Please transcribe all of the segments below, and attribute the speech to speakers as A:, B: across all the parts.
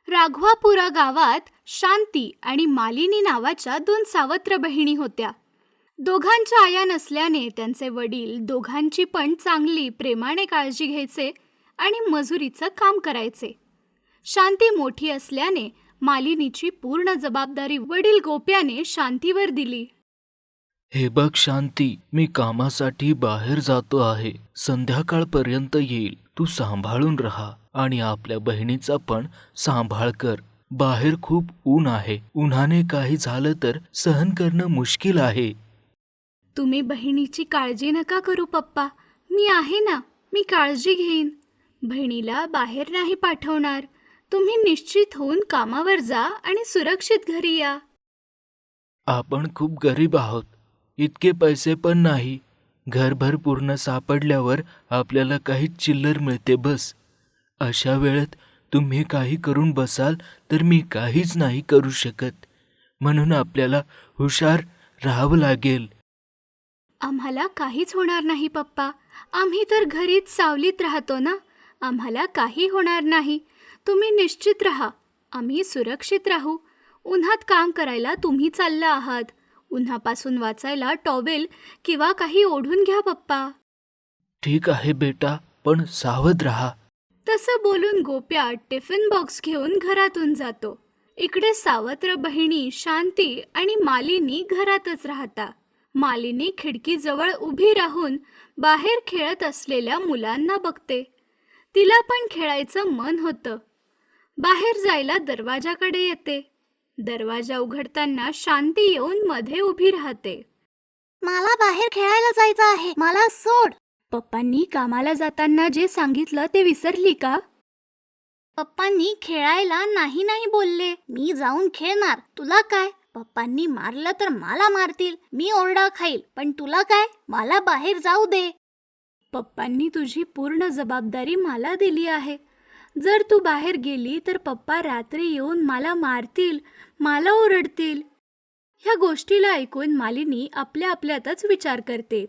A: राघवापुरा गावात शांती आणि मालिनी नावाच्या दोन सावत्र बहिणी होत्या. दोघांच्या आया नसल्याने त्यांचे वडील दोघांची पण चांगली प्रेमाने काळजी घ्यायचे आणि मजुरीचं काम करायचे. शांती मोठी असल्याने मालिनीची पूर्ण जबाबदारी वडील गोप्याने शांतीवर दिली.
B: हे बघ शांती, मी कामासाठी बाहेर जातो आहे. संध्याकाळपर्यंत येईल. तू सांभाळून राहा आणि आपल्या बहिणीचा पण सांभाळ कर. बाहेर खूप ऊन आहे. उन्हाने काही झालं तर सहन करणं मुश्किल आहे.
A: तुम्ही बहिणीची काळजी नका करू पप्पा, मी आहे ना, मी काळजी घेईन. बहिणीला बाहेर नाही पाठवणार. तुम्ही निश्चित होऊन कामावर जा आणि सुरक्षित घरी या.
B: आपण खूप गरीब आहोत. इतके पैसे पण नाही. घरभर पूर्ण सापडल्यावर आपल्याला काही चिल्लर मिळते बस. अशा वेळेत तुम्ही काही करून बसाल तर मी काहीच नाही करू शकत. म्हणून आपल्याला हुशार राहावं लागेल.
A: आम्हाला काहीच होणार नाही पप्पा, आम्ही तर घरीच सावलीत राहतो ना. आम्हाला काही होणार नाही. तुम्ही निश्चित राहा, आम्ही सुरक्षित राहू. उन्हात काम करायला तुम्ही चालला आहात. उन्हापासून वाचायला टॉवेल किंवा काही ओढून घ्या पप्पा.
B: ठीक आहे बेटा, पण सावध राहा.
A: तसं बोलून गोप्या टिफिन बॉक्स घेऊन घरातून जातो. इकडे सावत्र बहिणी शांती आणि मालिनी घरातच राहता. मालिनी खिडकीजवळ उभी राहून बाहेर खेळत असलेल्या मुलांना बघते. तिला पण खेळायचं मन होतं. बाहेर जायला दरवाजाकडे येते. दरवाजा उघडताना शांती येऊन मध्ये उभी राहते.
C: मला बाहेर खेळायला जायचं आहे, मला सोड.
A: पप्पांनी कामाला जाताना जे सांगितलं ते विसरली का?
C: पप्पांनी खेळायला नाही नाही बोलले. मी जाऊन खेळणार, तुला काय? पप्पांनी मारलं तर मला मारतील, मी ओरडा खाईल, पण तुला काय? मला बाहेर जाऊ दे.
A: पप्पांनी तुझी पूर्ण जबाबदारी मला दिली आहे. जर तू बाहेर गेली तर पप्पा रात्री येऊन मला मारतील, मला ओरडतील. ह्या गोष्टीला ऐकून मालिनी आपल्या आपल्यातच विचार करते.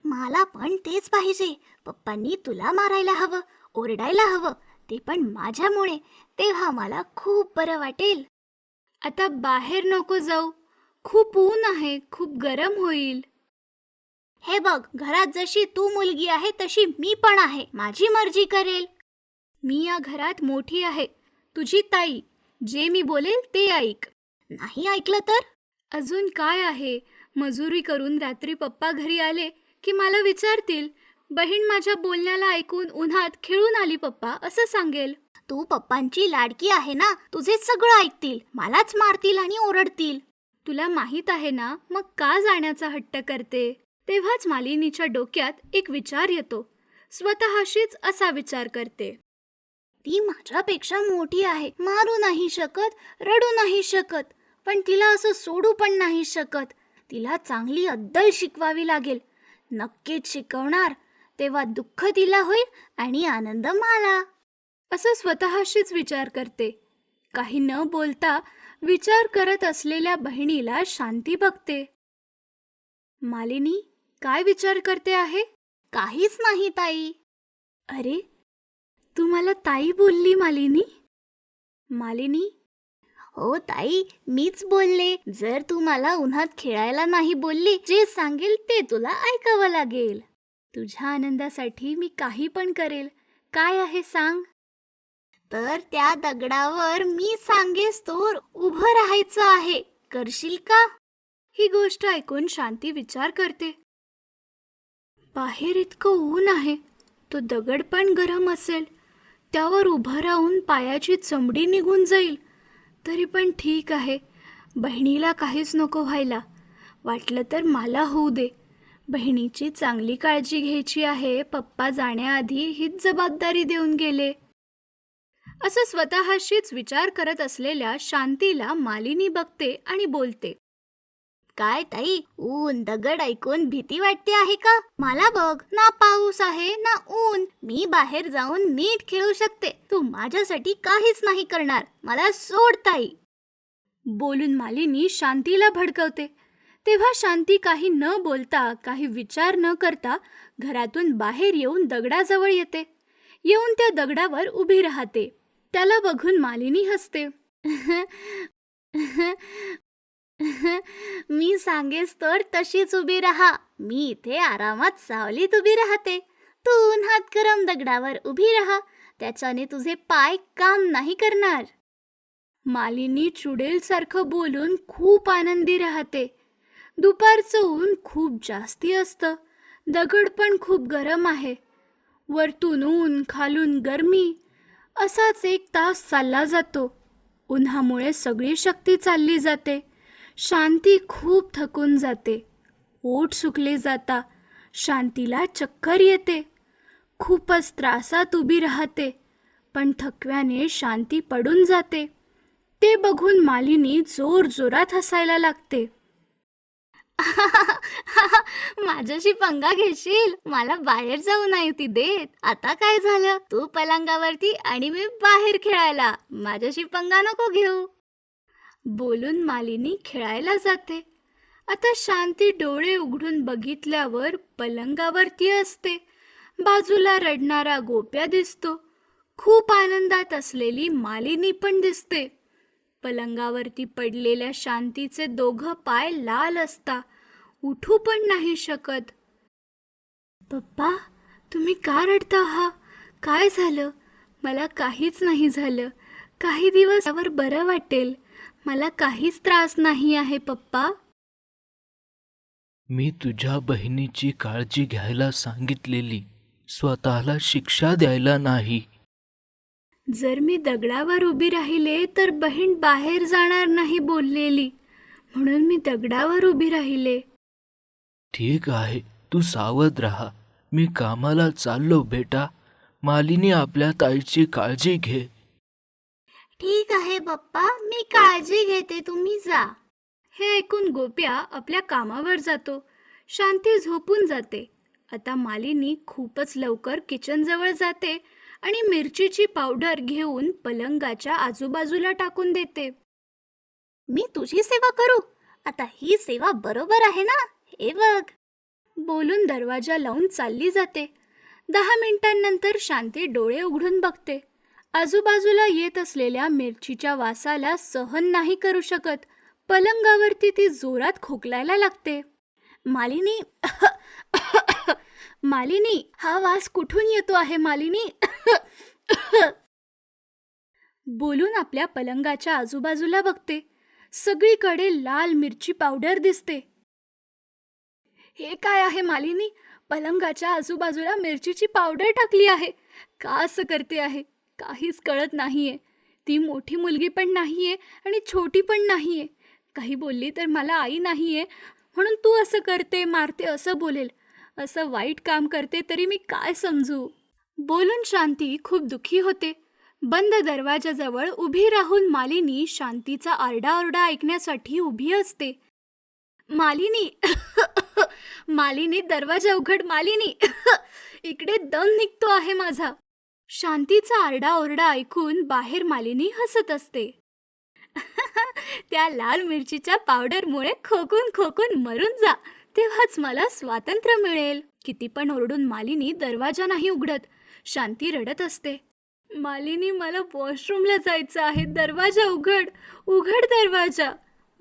C: मला पण तेच पाहिजे. पप्पांनी तुला मारायला हवं, ओरडायला हवं, ते पण माझ्यामुळे. तेव्हा मला खूप बरं वाटेल.
A: आता बाहेर नको जाऊ, खूप ऊन आहे, खूप गरम होईल.
C: हे बघ, घरात जशी तू मुलगी आहे तशी मी पण आहे. माझी मर्जी करेल.
A: मी या घरात मोठी आहे, तुझी ताई. जे मी बोलेल ते ऐक.
C: नाही ऐकलं तर?
A: अजून काय आहे? मजुरी करून रात्री पप्पा घरी आले की मला विचारतील, बहीण माझ्या बोलण्याला ऐकून उन्हात खेळून आली पप्पा, असं सांगेल.
C: तू पप्पांची लाडकी आहे ना, तुझे सगळं ऐकतील, मलाच मारतील आणि ओरडतील.
A: तुला माहीत आहे ना, मग का जाण्याचा हट्ट करते? तेव्हाच मालिनीच्या डोक्यात एक विचार येतो. स्वतःशीच असा विचार करते.
C: ती माझ्यापेक्षा मोठी आहे, मारू नाही शकत, रडू नाही शकत, पण तिला असं सोडू पण नाही शकत. तिला चांगली अद्दल शिकवावी लागेल. नक्कीच शिकवणार, तेव्हा दुःख तिला होईल आणि आनंद मला.
A: असं स्वतःशीच विचार करते. काही न बोलता विचार करत असलेल्या बहिणीला शांती बघते. मालिनी, काय विचार करते आहे?
C: काहीच नाही ताई.
A: अरे, तू मला ताई बोलली मालिनी? मालिनी,
C: हो ताई, मीच बोलले. जर तू मला उन्हात खेळायला नाही बोलली, जे सांगेल ते तुला ऐकावं लागेल.
A: तुझ्या आनंदासाठी मी काही पण करेल. काय आहे सांग?
C: तर त्या दगडावर मी सांगेस तोवर उभं राहायचं आहे. करशील का?
A: ही गोष्ट ऐकून शांती विचार करते. बाहेर इतकं ऊन आहे, तो दगड पण गरम असेल. त्यावर उभं राहून पायाची चमडी निघून जाईल. तरी पण ठीक आहे, बहिणीला काहीच नको व्हायला. वाटलं तर मला होऊ दे. बहिणीची चांगली काळजी घ्यायची आहे. पप्पा जाण्याआधी हीच जबाबदारी देऊन गेले. असं स्वतःशीच विचार करत असलेल्या शांतीला मालिनी बघते आणि बोलते.
C: काय ताई, ऊन दगड ऐकून भीती वाटते आहे का? मला बघ ना, पाऊस आहे ना ऊन. मी बाहेर जाऊन नीट खेळू शकते. तू माझ्यासाठी काहीच नाही करणार. मला सोड ताई.
A: बोलून मालिनी शांतीला भडकवते. तेव्हा शांती काही न बोलता, काही विचार न करता घरातून बाहेर येऊन दगडाजवळ येते. येऊन त्या दगडावर उभी राहते. त्याला बघून मालिनी हसते.
C: मी सांगेस तर तशीच उभी राहा. मी इथे आरामात सावलीत उभी राहते. तू उन्हात गरम दगडावर उभी राहा. त्याच्याने तुझे पाय काम नाही करणार.
A: मालिनी चुडेलसारखं बोलून खूप आनंदी राहते. दुपारचं ऊन खूप जास्ती असतं. दगड पण खूप गरम आहे. वरतून ऊन, खालून गरमी. असाच 1 तास चालला जातो. उन्हामुळे सगळी शक्ती चालली जाते. शांती खूप थकून जाते. ओठ सुकले जाता. शांतीला चक्कर येते. खूपच त्रासात उभी राहते. पण थकव्याने शांती पडून जाते. ते बघून मालिनी जोरजोरात हसायला लागते.
C: माझ्याशी पंगा घेशील? मला बाहेर जाऊ नाही ती देत. आता काय झालं? तू पलंगावरती आणि मी बाहेर खेळायला. माझ्याशी पंगा नको घेऊ.
A: बोलून मालिनी खेळायला जाते. आता शांती डोळे उघडून बघितल्यावर पलंगावरती असते. बाजूला रडणारा गोप्या दिसतो. खूप आनंदात असलेली मालिनी पण दिसते. पलंगावरती पडलेल्या शांतीचे 2 पाय लाल असता. उठू पण नाही शकत. पप्पा, तुम्ही का रडता आहात? काय झालं? मला काहीच नाही झालं. काही दिवस यावर बरं वाटेल. मला काहीच त्रास नाही आहे पप्पा.
B: मी तुझ्या बहिणीची काळजी घ्यायला सांगितलेली, स्वतःला शिक्षा द्यायला नाही.
A: जर मी दगडावर उभी राहिले तर बहीण बाहेर जाणार नाही बोललेली, म्हणून मी दगडावर उभी राहिले.
B: ठीक आहे, तू सावध राहा. मी कामाला चाललो बेटा. मालिनी आपल्या ताईची काळजी घे.
C: ठीक आहे पप्पा, मी काळजी घेते. तुम्ही जा.
A: हे ऐकून गोप्या आपल्या कामावर जातो. शांती झोपून जाते. आता मालिनी खूपच लवकर किचनजवळ जाते आणि मिरचीची पावडर घेऊन पलंगाच्या आजूबाजूला टाकून देते.
C: मी तुझी सेवा करू? आता ही सेवा बरोबर आहे ना? हे बघ.
A: बोलून दरवाजा लावून चालली जाते. 10 मिनिटांनंतर शांती डोळे उघडून बघते. आजूबाजूला येत असलेल्या मिरचीच्या वासाला सहन नाही करू शकत. पलंगावरती ती जोरात खोकलायला लागते. मालिनी, मालिनी, हा वास कुठून येतो आहे मालिनी? बोलून आपल्या पलंगाच्या आजूबाजूला बघते. सगळीकडे लाल मिरची पावडर दिसते. हे काय आहे मालिनी? पलंगाच्या आजूबाजूला मिरचीची पावडर टाकली आहे. का असं करते आहे? काहीच कळत नाहीये. ती मोठी मुलगी पण नाहीये आणि छोटी पण नाहीये. काही बोलली तर मला आई नाहीये, म्हणून तू असं करते, मारते असं बोलेल. असं वाईट काम करते तरी मी काय समजू? बोलून शांती खूप दुःखी होते. बंद दरवाजाजवळ उभी राहून मालिनी शांतीचा आरडाओरडा ऐकण्यासाठी उभी असते. मालिनी, मालिनी, दरवाजा उघड मालिनी. इकडे दम निघतो आहे माझा. शांतीचा आरडाओरडा ऐकून बाहेर मालिनी हसत असते. त्या लाल मिरचीच्या पावडरमुळे खोकून खोकून मरून जा, तेव्हाच मला स्वातंत्र्य मिळेल. किती पण ओरडून मालिनी दरवाजा नाही उघडत. शांती रडत असते. मालिनी, मला वॉशरूमला जायचं आहे. दरवाजा उघड, उघड दरवाजा.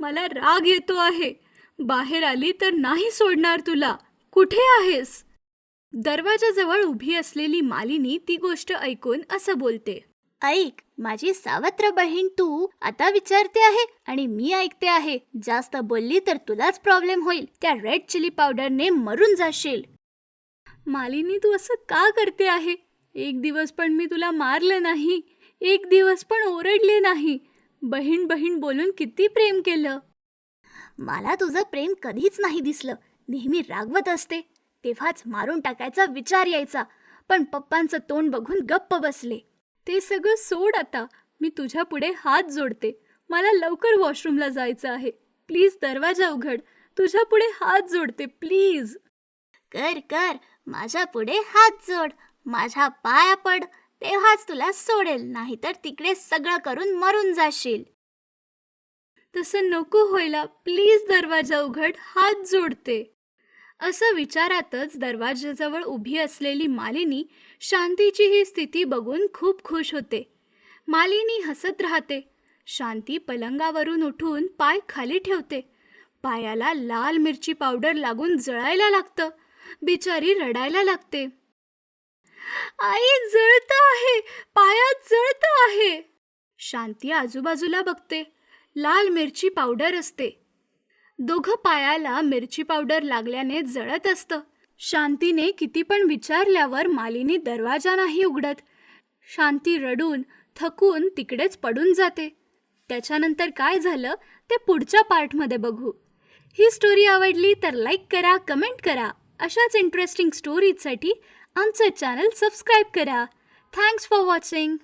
A: मला राग येतो आहे. बाहेर आली तर नाही सोडणार तुला. कुठे आहेस? दरवाजाजवळ उभी असलेली मालिनी ती गोष्ट ऐकून असं बोलते.
C: ऐक, माझी सावत्र बहीण तू आता विचारते आहे आणि मी ऐकते आहे. जास्त बोलली तर तुलाच प्रॉब्लेम होईल. त्या रेड चिली पावडरने मरून जाशील.
A: मालिनी, तू असं का करते आहे? एक दिवस पण मी तुला मारलं नाही. एक दिवस पण ओरडले नाही. बहीण बहीण बोलून किती प्रेम केलं.
C: मला तुझं प्रेम कधीच नाही दिसलं. नेहमी रागवत असते. तेव्हाच मारून टाकायचा विचार यायचा. पण पप्पांचं तोंड बघून गप्प बसले.
A: ते सगळं सोड आता. मी तुझ्या पुढे हात जोडते. मला लवकर वॉशरूमला जायचं आहे. प्लीज दरवाजा उघड. तुझ्या पुढे हात जोडते, प्लीज.
C: कर कर, माझ्या पुढे हात जोड. माझ्या पाया पड, तेव्हाच तुला सोडेल. नाहीतर तिकडे सगळं करून मरून जाशील.
A: तसं नको व्हायला. प्लीज दरवाजा उघड. हात जोडते. असं विचारातच दरवाजाजवळ उभी असलेली मालिनी शांतीची ही स्थिती बघून खूप खुश होते. मालिनी हसत राहते. शांती पलंगावरून उठून पाय खाली ठेवते. पायाला लाल मिरची पावडर लागून जळायला लागतं. बिचारी रडायला लागते. आई, जळत आहे, पायात जळत आहे. शांती आजूबाजूला बघते. लाल मिरची पावडर असते. दोघं पायाला मिरची पावडर लागल्याने जळत असतं. शांतीने किती पण विचारल्यावर मालिनी दरवाजा नाही उघडत. शांती रडून थकून तिकडेच पडून जाते. त्याच्यानंतर काय झालं ते पुढच्या पार्टमध्ये बघू. ही स्टोरी आवडली तर लाईक करा, कमेंट करा. अशाच इंटरेस्टिंग स्टोरीजसाठी आमचं चॅनल सबस्क्राईब करा. Thanks for watching.